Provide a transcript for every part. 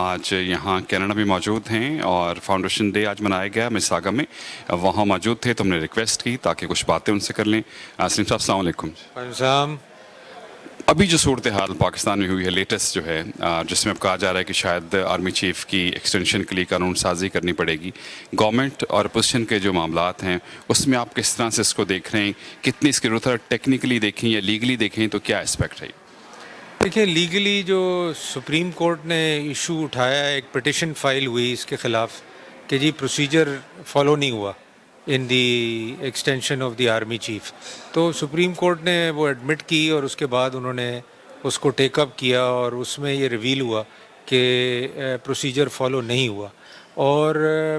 آج یہاں کینیڈا میں موجود ہیں اور فاؤنڈیشن ڈے آج منایا گیا مساگا میں. وہاں موجود تھے تو ہم نے ریکویسٹ کی تاکہ کچھ باتیں ان سے کر لیں. سلیم صاحب السلام علیکم. السلام. ابھی جو صورتحال پاکستان میں ہوئی ہے لیٹسٹ جو ہے جس میں اب کہا جا رہا ہے کہ شاید آرمی چیف کی ایکسٹینشن کے لیے قانون سازی کرنی پڑے گی. گورنمنٹ اور اپوزیشن کے جو معاملات ہیں اس میں آپ کس طرح سے اس کو دیکھ رہے ہیں؟ کتنی اس کی ضرورت ہے؟ ٹیکنیکلی دیکھیں یا لیگلی دیکھیں تو کیا اسپیکٹ ہے؟ دیکھیں لیگلی جو سپریم کورٹ نے ایشو اٹھایا ہے، ایک پٹیشن فائل ہوئی اس کے خلاف کہ جی پروسیجر فالو نہیں ہوا in the extension of the army chief. تو سپریم کورٹ نے وہ ایڈمٹ کی اور اس کے بعد انہوں نے اس کو ٹیک اپ کیا اور اس میں یہ ریویل ہوا کہ پروسیجر فالو نہیں ہوا. اور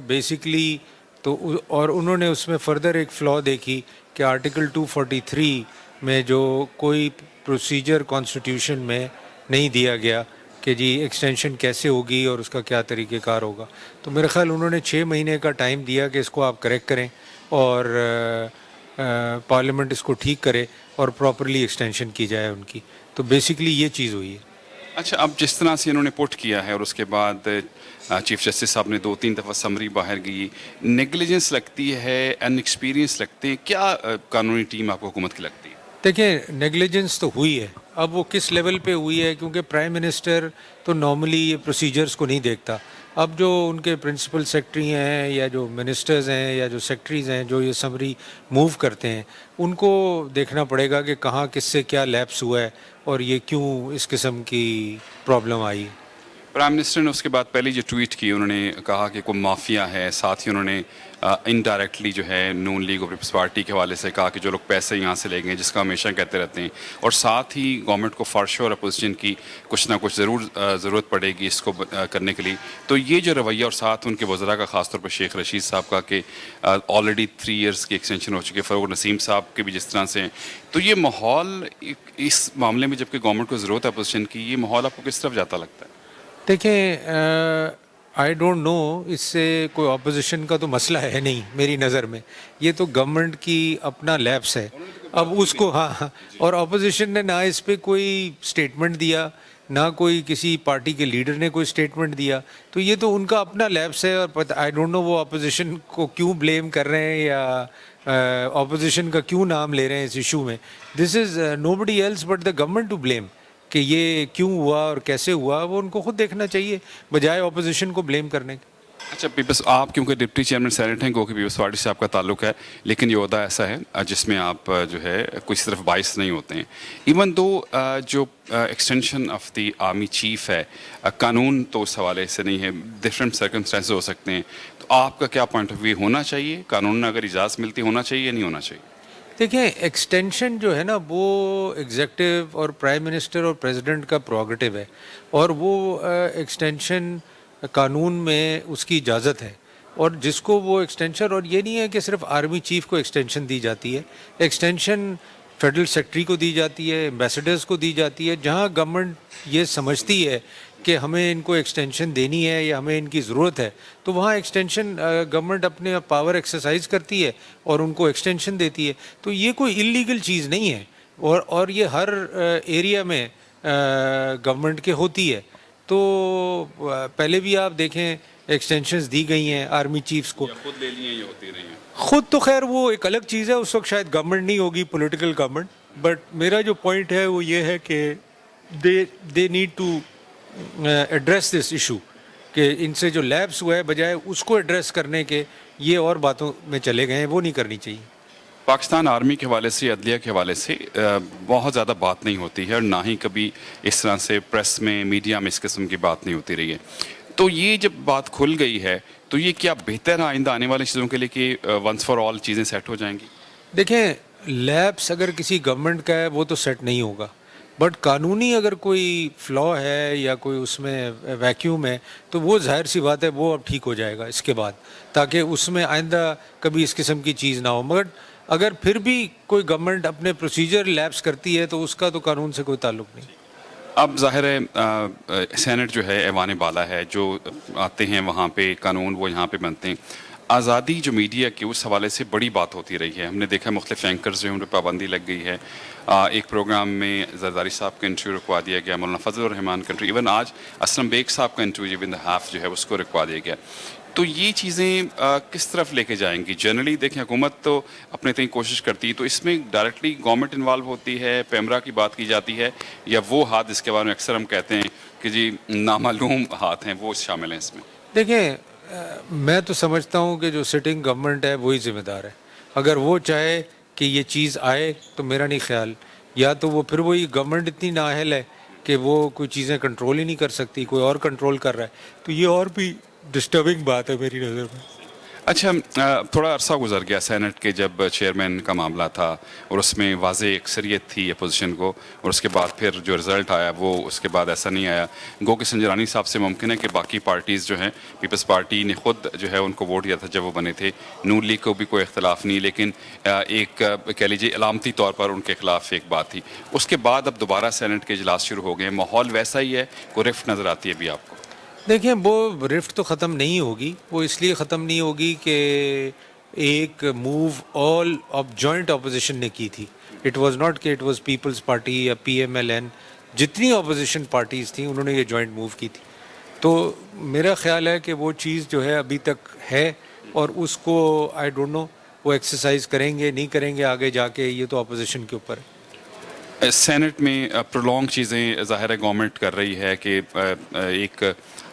بیسکلی تو اور انہوں نے اس میں فردر ایک فلا دیکھی کہ آرٹیکل 243 میں جو کوئی پروسیجر کانسٹیٹیوشن میں نہیں دیا گیا کہ جی ایکسٹینشن کیسے ہوگی اور اس کا کیا طریقہ کار ہوگا. تو میرے خیال انہوں نے 6 مہینے کا ٹائم دیا کہ اس کو آپ کریکٹ کریں اور پارلیمنٹ اس کو ٹھیک کرے اور پراپرلی ایکسٹینشن کی جائے ان کی. تو بیسکلی یہ چیز ہوئی ہے. اچھا، اب جس طرح سے انہوں نے پٹ کیا ہے اور اس کے بعد چیف جسٹس صاحب نے 2-3 دفعہ سمری باہر گئی، نیگلیجنس لگتی ہے، ان ایکسپیرینس لگتے ہیں، کیا قانونی ٹیم آپ کو حکومت کی لگتی ہے؟ دیکھیں نیگلیجنس تو ہوئی ہے. اب وہ کس لیول پہ ہوئی ہے کیونکہ پرائم منسٹر تو نارملی یہ پروسیجرز کو نہیں دیکھتا. اب جو ان کے پرنسپل سیکرٹری ہیں یا جو منسٹرز ہیں یا جو سیکرٹریز ہیں جو یہ سمری موو کرتے ہیں ان کو دیکھنا پڑے گا کہ کہاں کس سے کیا لیپس ہوا ہے اور یہ کیوں اس قسم کی پرابلم آئی. پرائم منسٹر نے اس کے بعد پہلے جو ٹویٹ کی انہوں نے کہا کہ کوئی مافیا ہے، ساتھ ہی انہوں نے انڈائریکٹلی جو ہے نون لیگ اور پیپلز پارٹی کے حوالے سے کہا کہ جو لوگ پیسے یہاں سے لیں گے، جس کا ہمیشہ کہتے رہتے ہیں، اور ساتھ ہی گورنمنٹ کو فار شیور اپوزیشن کی کچھ نہ کچھ ضرورت پڑے گی اس کو کرنے کے لیے. تو یہ جو رویہ اور ساتھ ان کے وزراء کا خاص طور پر شیخ رشید صاحب کا کہ آلریڈی 3 ایئرس کی ایکسٹینشن ہو چکی ہے، فروغ نسیم صاحب کے بھی جس طرح سے ہیں، تو یہ ماحول اس معاملے میں جبکہ گورنمنٹ کو ضرورت ہے اپوزیشن کی، یہ ماحول آپ کو کس طرف جاتا لگتا ہے؟ دیکھیں آئی ڈونٹ نو، اس سے کوئی اپوزیشن کا تو مسئلہ ہے نہیں میری نظر میں. یہ تو گورنمنٹ کی اپنا لیپس ہے. اب اس کو ہاں، اور اپوزیشن نے نہ اس پہ کوئی اسٹیٹمنٹ دیا، نہ کوئی کسی پارٹی کے لیڈر نے کوئی اسٹیٹمنٹ دیا. تو یہ تو ان کا اپنا لیپس ہے. اور آئی ڈونٹ نو وہ اپوزیشن کو کیوں بلیم کر رہے ہیں یا اپوزیشن کا کیوں نام لے رہے ہیں اس ایشو میں. This is nobody else but the government to blame کہ یہ کیوں ہوا اور کیسے ہوا. وہ ان کو خود دیکھنا چاہیے بجائے اپوزیشن کو بلیم کرنے کے. اچھا، پیپلز آپ کیونکہ ڈپٹی چیئرمین سینیٹ ہیں کیونکہ پیپلز پارٹی سے آپ کا تعلق ہے، لیکن یہ عہدہ ایسا ہے جس میں آپ جو ہے کسی طرف باعث نہیں ہوتے ہیں. ایون دو جو extension of the army chief ہے، قانون تو اس حوالے سے نہیں ہے، ڈفرینٹ سرکمسٹانسز ہو سکتے ہیں، تو آپ کا کیا پوائنٹ آف ویو ہونا چاہیے؟ قانون میں اگر اجازت ملتی ہونا چاہیے یا نہیں ہونا چاہیے؟ دیکھیں ایکسٹینشن جو ہے نا وہ ایگزیکٹو اور پرائم منسٹر اور پریزیڈنٹ کا پروگیٹو ہے، اور وہ ایکسٹینشن قانون میں اس کی اجازت ہے. اور جس کو وہ ایکسٹینشن، اور یہ نہیں ہے کہ صرف آرمی چیف کو ایکسٹینشن دی جاتی ہے، ایکسٹینشن فیڈرل سیکرٹری کو دی جاتی ہے، ایمبیسڈرز کو دی جاتی ہے. جہاں گورنمنٹ یہ سمجھتی ہے کہ ہمیں ان کو ایکسٹینشن دینی ہے یا ہمیں ان کی ضرورت ہے تو وہاں ایکسٹینشن گورنمنٹ اپنے پاور ایکسرسائز کرتی ہے اور ان کو ایکسٹینشن دیتی ہے. تو یہ کوئی انلیگل چیز نہیں ہے، اور یہ ہر ایریا میں گورنمنٹ کے ہوتی ہے. تو پہلے بھی آپ دیکھیں ایکسٹینشنز دی گئی ہیں آرمی چیفز کو. خود لے لیے یا ہوتی رہی ہیں؟ خود تو خیر وہ ایک الگ چیز ہے، اس وقت شاید گورنمنٹ نہیں ہوگی، پولیٹیکل گورنمنٹ. بٹ میرا جو پوائنٹ ہے وہ یہ ہے کہ they need to address this issue کہ ان سے جو لیپس ہوا ہے بجائے اس کو ایڈریس کرنے کے یہ اور باتوں میں چلے گئے ہیں، وہ نہیں کرنی چاہیے. پاکستان آرمی کے حوالے سے، عدلیہ کے حوالے سے بہت زیادہ بات نہیں ہوتی ہے، اور نہ ہی کبھی اس طرح سے پریس میں، میڈیا میں اس قسم کی بات نہیں ہوتی رہی ہے. تو یہ جب بات کھل گئی ہے تو یہ کیا بہتر ہے آئندہ آنے والی چیزوں کے لیے کہ ونس فار آل چیزیں سیٹ ہو جائیں گی؟ دیکھیں لیپس اگر کسی گورنمنٹ کا ہے وہ تو سیٹ نہیں ہوگا، بٹ قانونی اگر کوئی فلا ہے یا کوئی اس میں ویکیوم ہے تو وہ ظاہر سی بات ہے وہ اب ٹھیک ہو جائے گا اس کے بعد، تاکہ اس میں آئندہ کبھی اس قسم کی چیز نہ ہو. مگر اگر پھر بھی کوئی گورنمنٹ اپنے پروسیجر لیپس کرتی ہے تو اس کا تو قانون سے کوئی تعلق نہیں. اب ظاہر ہے سینٹ جو ہے ایوان بالا ہے، جو آتے ہیں وہاں پہ قانون وہ یہاں پہ بنتے ہیں. آزادی جو میڈیا کی اس حوالے سے بڑی بات ہوتی رہی ہے. ہم نے دیکھا مختلف اینکرز جو ہیں ان پہ پابندی لگ گئی ہے. ایک پروگرام میں زرداری صاحب کا انٹرویو رکوا دیا گیا, مولانا فضل الرحمان کا انٹرویو, ایون آج اسلم بیگ صاحب کا انٹرویو ون دا ہاف جو ہے اس کو رکوا دیا گیا. تو یہ چیزیں کس طرف لے کے جائیں گی؟ جنرلی دیکھیں حکومت تو اپنے تئیں کوشش کرتی ہے, تو اس میں ڈائریکٹلی گورنمنٹ انوالو ہوتی ہے, پیمرا کی بات کی جاتی ہے, یا وہ ہاتھ جس کے بارے میں اکثر ہم کہتے ہیں کہ جی نامعلوم ہاتھ ہیں وہ شامل ہیں اس میں؟ دیکھیں میں تو سمجھتا ہوں کہ جو سٹنگ گورنمنٹ ہے وہی ذمہ دار ہے. اگر وہ چاہے کہ یہ چیز آئے تو میرا نہیں خیال, یا تو وہ پھر وہی گورنمنٹ اتنی نااہل ہے کہ وہ کوئی چیزیں کنٹرول ہی نہیں کر سکتی, کوئی اور کنٹرول کر رہا ہے, تو یہ اور بھی ڈسٹربنگ بات ہے میری نظر میں. اچھا, تھوڑا عرصہ گزر گیا سینٹ کے جب چیئرمین کا معاملہ تھا اور اس میں واضح اکثریت تھی اپوزیشن کو, اور اس کے بعد پھر جو رزلٹ آیا وہ اس کے بعد ایسا نہیں آیا. گو کہ سنجرانی صاحب سے ممکن ہے کہ باقی پارٹیز جو ہیں, پیپلز پارٹی نے خود جو ہے ان کو ووٹ دیا تھا جب وہ بنے تھے, نون لیگ کو بھی کوئی اختلاف نہیں, لیکن ایک کہہ لیجیے علامتی طور پر ان کے خلاف ایک بات تھی. اس کے بعد اب دوبارہ سینٹ کے اجلاس شروع ہو گئے, ماحول ویسا ہی ہے, کوئی رفٹ نظر آتی ہے ابھی آپ کو؟ دیکھیں وہ رفٹ تو ختم نہیں ہوگی, وہ اس لیے ختم نہیں ہوگی کہ ایک move all of joint opposition نے کی تھی. اٹ واز ناٹ کہ اٹ واز پیپلز پارٹی یا پی ایم ایل این, جتنی اپوزیشن پارٹیز تھیں انہوں نے یہ جوائنٹ موو کی تھی. تو میرا خیال ہے کہ وہ چیز جو ہے ابھی تک ہے, اور اس کو آئی ڈونٹ نو وہ ایکسرسائز کریں گے نہیں کریں گے آگے جا کے, یہ تو اپوزیشن کے اوپر ہے. سینٹ میں پرولونگ چیزیں ظاہر ہے گورنمنٹ کر رہی ہے کہ ایک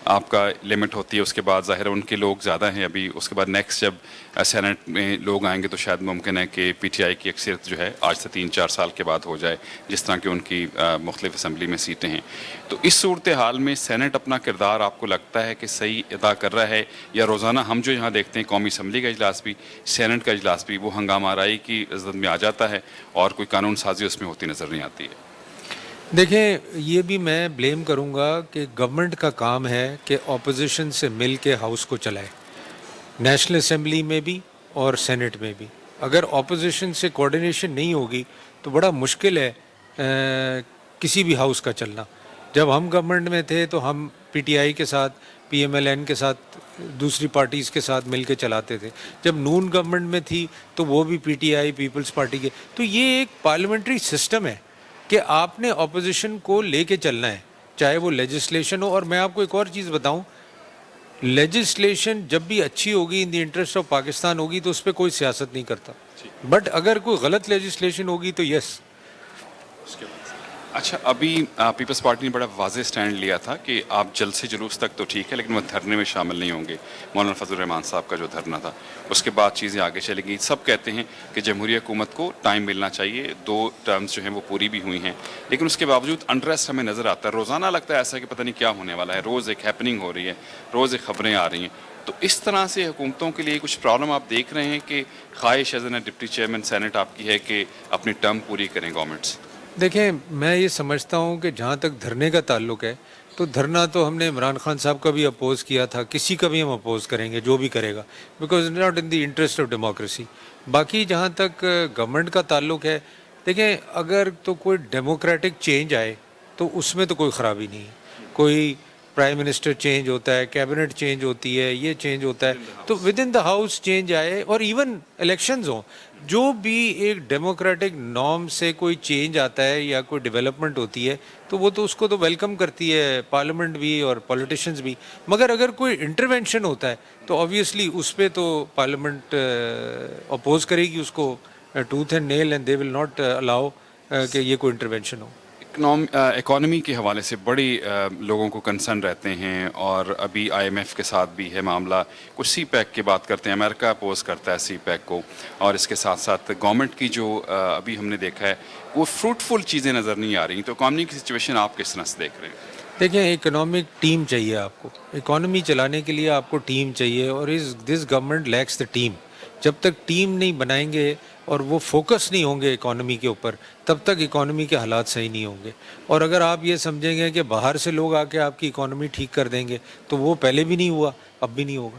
آپ کا لمٹ ہوتی ہے, اس کے بعد ظاہر ہے ان کے لوگ زیادہ ہیں ابھی, اس کے بعد نیکسٹ جب سینٹ میں لوگ آئیں گے تو شاید ممکن ہے کہ پی ٹی آئی کی اکثریت جو ہے آج سے 3-4 سال کے بعد ہو جائے, جس طرح کہ ان کی مختلف اسمبلی میں سیٹیں ہیں. تو اس صورتحال میں سینٹ اپنا کردار آپ کو لگتا ہے کہ صحیح ادا کر رہا ہے, یا روزانہ ہم جو یہاں دیکھتے ہیں قومی اسمبلی کا اجلاس بھی, سینٹ کا اجلاس بھی, وہ ہنگامہ آرائی کی عزت میں آ جاتا ہے اور کوئی قانون سازی اس میں ہوتی نظر نہیں آتی ہے؟ دیکھیں یہ بھی میں بلیم کروں گا کہ گورنمنٹ کا کام ہے کہ اپوزیشن سے مل کے ہاؤس کو چلائے, نیشنل اسمبلی میں بھی اور سینٹ میں بھی. اگر اپوزیشن سے کوارڈینیشن نہیں ہوگی تو بڑا مشکل ہے کسی بھی ہاؤس کا چلنا. جب ہم گورنمنٹ میں تھے تو ہم پی ٹی آئی کے ساتھ, پی ایم ایل این کے ساتھ, دوسری پارٹیز کے ساتھ مل کے چلاتے تھے. جب نون گورنمنٹ میں تھی تو وہ بھی P T I, Peoples Party کے. تو یہ ایک پارلیمنٹری سسٹم ہے کہ آپ نے اپوزیشن کو لے کے چلنا ہے, چاہے وہ لیجسلیشن ہو. اور میں آپ کو ایک اور چیز بتاؤں, لیجسلیشن جب بھی اچھی ہوگی, ان دی انٹرسٹ آف پاکستان ہوگی, تو اس پہ کوئی سیاست نہیں کرتا. بٹ اگر کوئی غلط لیجسلیشن ہوگی تو یس. اچھا, ابھی پیپلز پارٹی نے بڑا واضح سٹینڈ لیا تھا کہ آپ جلد سے جلوس تک تو ٹھیک ہے لیکن وہ دھرنے میں شامل نہیں ہوں گے. مولانا فضل الرحمان صاحب کا جو دھرنا تھا, اس کے بعد چیزیں آگے چلیں گی. سب کہتے ہیں کہ جمہوری حکومت کو ٹائم ملنا چاہیے, 2 ٹرمز جو ہیں وہ پوری بھی ہوئی ہیں, لیکن اس کے باوجود انٹرسٹ ہمیں نظر آتا ہے. روزانہ لگتا ہے ایسا کہ پتہ نہیں کیا ہونے والا ہے, روز ایک ہیپننگ ہو رہی ہے, روز ایک خبریں آ رہی ہیں. تو اس طرح سے حکومتوں کے لیے کچھ پرابلم آپ دیکھ رہے ہیں کہ خواہش as an deputy chairman senate آپ کی ہے کہ اپنی ٹرم پوری کریں گورنمنٹس؟ دیکھیں میں یہ سمجھتا ہوں کہ جہاں تک دھرنے کا تعلق ہے تو دھرنا تو ہم نے عمران خان صاحب کا بھی اپوز کیا تھا, کسی کا بھی ہم اپوز کریں گے جو بھی کرے گا, because not in the interest of democracy. باقی جہاں تک گورنمنٹ کا تعلق ہے, دیکھیں اگر تو کوئی ڈیموکریٹک چینج آئے تو اس میں تو کوئی خرابی نہیں ہے. کوئی پرائم منسٹر چینج ہوتا ہے, کیبنٹ چینج ہوتی ہے, یہ چینج ہوتا ہے, تو with in the house change آئے, اور ایون الیکشنز ہوں, جو بھی ایک ڈیموکریٹک نارم سے کوئی چینج آتا ہے یا کوئی ڈیولپمنٹ ہوتی ہے تو وہ تو اس کو تو ویلکم کرتی ہے پارلیمنٹ بھی اور پولیٹیشینز بھی. مگر اگر کوئی انٹروینشن ہوتا ہے تو آبویسلی اس پہ تو پارلیمنٹ اپوز کرے گی اس کو tooth and nail, and they will not allow کہ یہ کوئی انٹروینشن ہو. اکانومی کے حوالے سے بڑی لوگوں کو کنسرن رہتے ہیں, اور ابھی آئی ایم ایف کے ساتھ بھی ہے معاملہ. کچھ سی پیک کی بات کرتے ہیں, امریکہ اپوز کرتا ہے سی پیک کو, اور اس کے ساتھ ساتھ گورنمنٹ کی جو ابھی ہم نے دیکھا ہے وہ فروٹفل چیزیں نظر نہیں آ رہی. تو اکانومی کی سچویشن آپ کس طرح سے دیکھ رہے ہیں؟ دیکھیں اکنامک ٹیم چاہیے آپ کو, اکانومی چلانے کے لیے آپ کو ٹیم چاہیے, اور this government lacks the team. جب تک ٹیم نہیں بنائیں گے اور وہ فوکس نہیں ہوں گے اکانومی کے اوپر, تب تک اکانومی کے حالات صحیح نہیں ہوں گے. اور اگر آپ یہ سمجھیں گے کہ باہر سے لوگ آ کے آپ کی اکانومی ٹھیک کر دیں گے تو وہ پہلے بھی نہیں ہوا, اب بھی نہیں ہوگا.